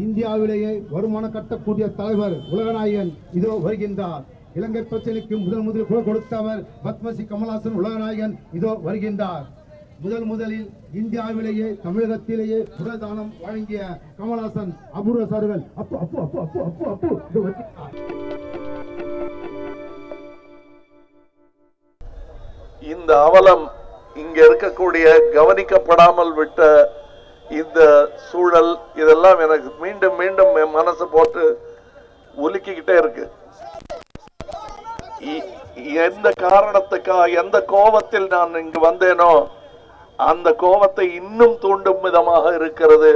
இந்தியாவிலேயே வருமானம் கட்டக்கூடிய தலைவர் உலகநாயகன் இதோ வருகின்றார். இலங்கை பிரச்சனைக்கு முதலில் குரல் கொடுத்தவர் பத்மஸ்ரீ கமலஹாசன் உலகநாயகன் இதோ வருகின்றார். முதலில் இந்தியாவிலேயே தமிழகத்திலேயே குரல் தானம் வழங்கிய கமலஹாசன் அபூர்வ சார்கள் அப்பு அப்பு அப்பு அப்பு அப்பு அப்பு இதோ வருகின்றார். இந்த அவலம் இங்க இருக்கக்கூடிய கவனிக்கப்படாமல் விட்ட இந்த சூழல் இதெல்லாம் எனக்கு மீண்டும் மீண்டும் மனசு போட்டு உலுக்கிக்கிட்டே இருக்கு. எந்த காரணத்துக்காக எந்த கோபத்தில் நான் இங்கு வந்தேனோ அந்த கோபத்தை இன்னும் தூண்டும் விதமாக இருக்கிறது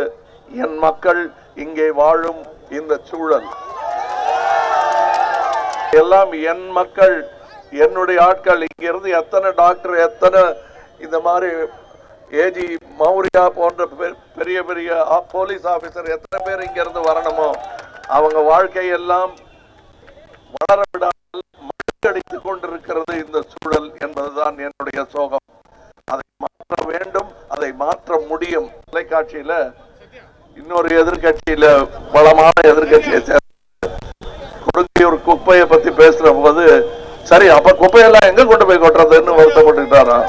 என் மக்கள் இங்கே வாழும் இந்த சூழல். எல்லாம் என் மக்கள், என்னுடைய ஆட்கள். இங்கிருந்து எத்தனை டாக்டர், எத்தனை இந்த மாதிரி ஏஜி மௌரியா போன்ற பெரிய பெரிய போலீஸ் ஆபீசர் எத்தனை பேர் இங்க இருந்து வரணுமோ அவங்க வாழ்க்கையெல்லாம் வளர விடாமல் மழுங்கடித்துக் கொண்டிருக்கிறது இந்த சூழல் என்பதுதான் என்னுடைய சோகம். அதை மாற்ற வேண்டும், அதை மாற்ற முடியும். தொலைக்காட்சியில இன்னொரு எதிர்கட்சியில பலமான எதிர்கட்சியை கொடுங்கி ஒரு குப்பையை பத்தி பேசுற போது, சரி அப்ப குப்பையெல்லாம் எங்க கொண்டு போய் கொட்டுறதுன்னு வருத்தப்பட்டுட்டாரா?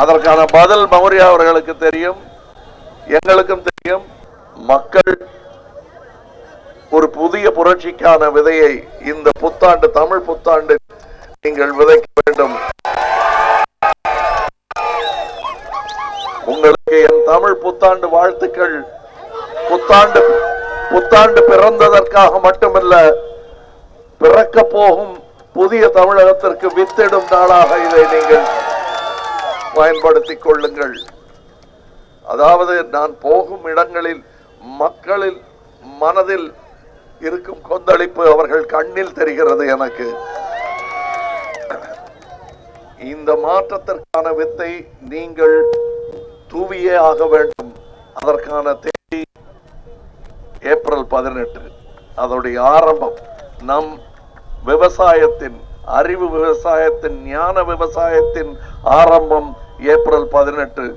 அதற்கான பதில் மௌரியா அவர்களுக்கு தெரியும், எங்களுக்கும் தெரியும். மக்கள் ஒரு புதிய புரட்சிக்கான விதையை இந்த புத்தாண்டு, தமிழ் புத்தாண்டு நீங்கள் விதைக்க வேண்டும். உங்களுக்கு என் தமிழ் புத்தாண்டு வாழ்த்துக்கள். புத்தாண்டு பிறந்ததற்காக மட்டுமல்ல, பிறக்க போகும் புதிய தமிழகத்திற்கு வித்திடும் நாளாக இதை நீங்கள் பயன்படுத்திக் கொள்ளுங்கள். அதாவது நான் போகும் இடங்களில் மக்களில் மனதில் இருக்கும் கொந்தளிப்பு அவர்கள் கண்ணில் தெரிகிறது எனக்கு. இந்த மாற்றத்திற்கான வித்தை நீங்கள் தூவியே ஆக வேண்டும். அதற்கான தேதி ஏப்ரல் 18. அதோடைய ஆரம்பம் நம் விவசாயத்தின், அறிவு விவசாயத்தின், ஞான விவசாயத்தின் ஆரம்பம் ஏப்ரல் 18.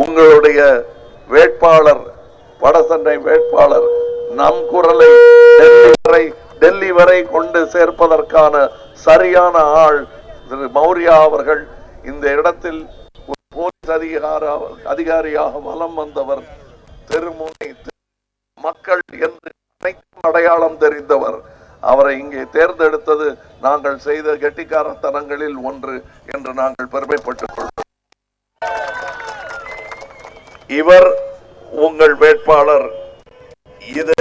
உங்களுடைய வேட்பாளர், வடசென்னை வேட்பாளர் நம் குரலை டெல்லி வரை கொண்டு சேர்ப்பதற்கான சரியான ஆள் திரு மௌரியா அவர்கள். இந்த இடத்தில் ஒரு போலீஸ் அதிகாரியாக வலம் வந்தவர், தெருமுனை மக்கள் என்று அனைத்தும் அடையாளம் தெரிந்தவர். அவரை இங்கே தேர்ந்தெடுத்தது நாங்கள் செய்த கெட்டிக்காரத்தனங்களில் ஒன்று என்று நாங்கள் பெருமைப்பட்டுக் கொள்வோம். இவர் உங்கள் வேட்பாளர். இது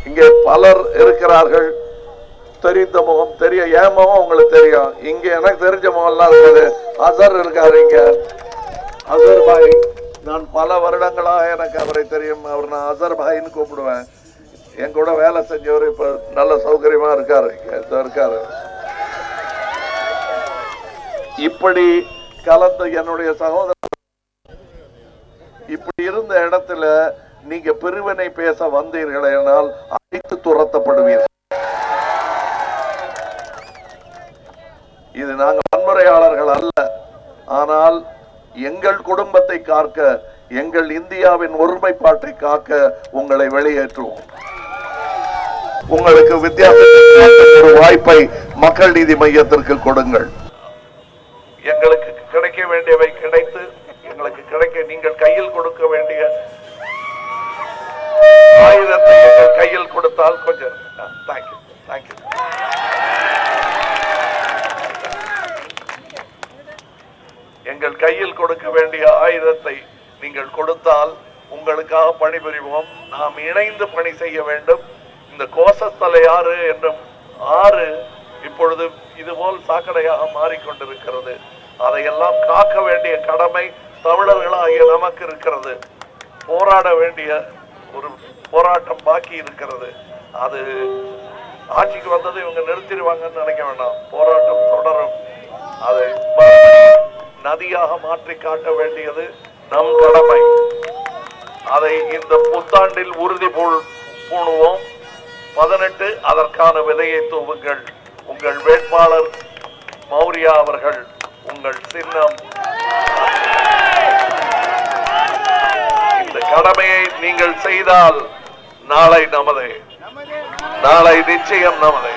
இங்கே பலர் இருக்கிறார்கள். தெரிந்த முகம் தெரிய, என் முகம் உங்களுக்கு தெரியும். இங்க எனக்கு தெரிஞ்ச முகம்லாம் இருக்காது. அசர் இருக்காரு இங்க, அசர் பாய். நான் பல வருடங்களாக எனக்கு அவரை தெரியும். அவர் நான் அசர் பாயின்னு கூப்பிடுவேன். என் கூட வேலை செஞ்சவர் இப்ப நல்ல சௌகரியமா இருக்காரு, இருக்காரு. இப்படி கலந்து என்னுடைய சகோதரர் இப்படி இருந்த இடத்துல நீங்க பிரிவினை பேச வந்தீர்கள் என்றால் அழைத்து துரத்தப்படுவீர்கள். இது நாங்கள் வன்முறையாளர்கள் அல்ல. ஆனால் எங்கள் குடும்பத்தை காக்க, எங்கள் இந்தியாவின் ஒருமைப்பாட்டை காக்க உங்களை வெளியேற்றுவோம். உங்களுக்கு வித்தியாச ஒரு வாய்ப்பை மக்கள் நீதி மையத்திற்கு கொடுங்கள். எங்களுக்கு கிடைக்க வேண்டியவை கிடைத்து, எங்களுக்கு கிடைக்க நீங்கள் கையில் கொடுக்க வேண்டிய ஆயுதத்தை எங்கள் கையில் கொடுத்தால் கொஞ்சம் தேங்க்யூ தேங்க்யூ. எங்கள் கையில் கொடுக்க வேண்டிய ஆயுதத்தை நீங்கள் கொடுத்தால் உங்களுக்காக பணிபுரிவோம். நாம் இணைந்து பணி செய்ய வேண்டும். இந்த கோசத்தலை ஆறு என்ற ஆறு இப்பொழுது இதுபோல் சாக்கடையாக மாறிக்கொண்டிருக்கிறது. அதையெல்லாம் காக்க வேண்டிய கடமை தமிழர்களாகிய நமக்கு இருக்கிறது. போராட வேண்டிய ஒரு போராட்டம் பாக்கி இருக்கிறது. அது ஆட்சிக்கு வந்தது இவங்க நிறுத்திடுவாங்கன்னு நினைக்க வேண்டாம். போராட்டம் தொடரும். அதை நதியாக மாற்றி காட்ட வேண்டியது நம் கடமை. அதை இந்த புத்தாண்டில் உறுதி பூணுவோம். 18 அதற்கான விதையை தூவுங்கள். உங்கள் வேட்பாளர் மௌரியா அவர்கள், உங்கள் சின்னம். இந்த கடமையை நீங்கள் செய்தால் நாளை நமதே, நாளை நிச்சயம் நமதே.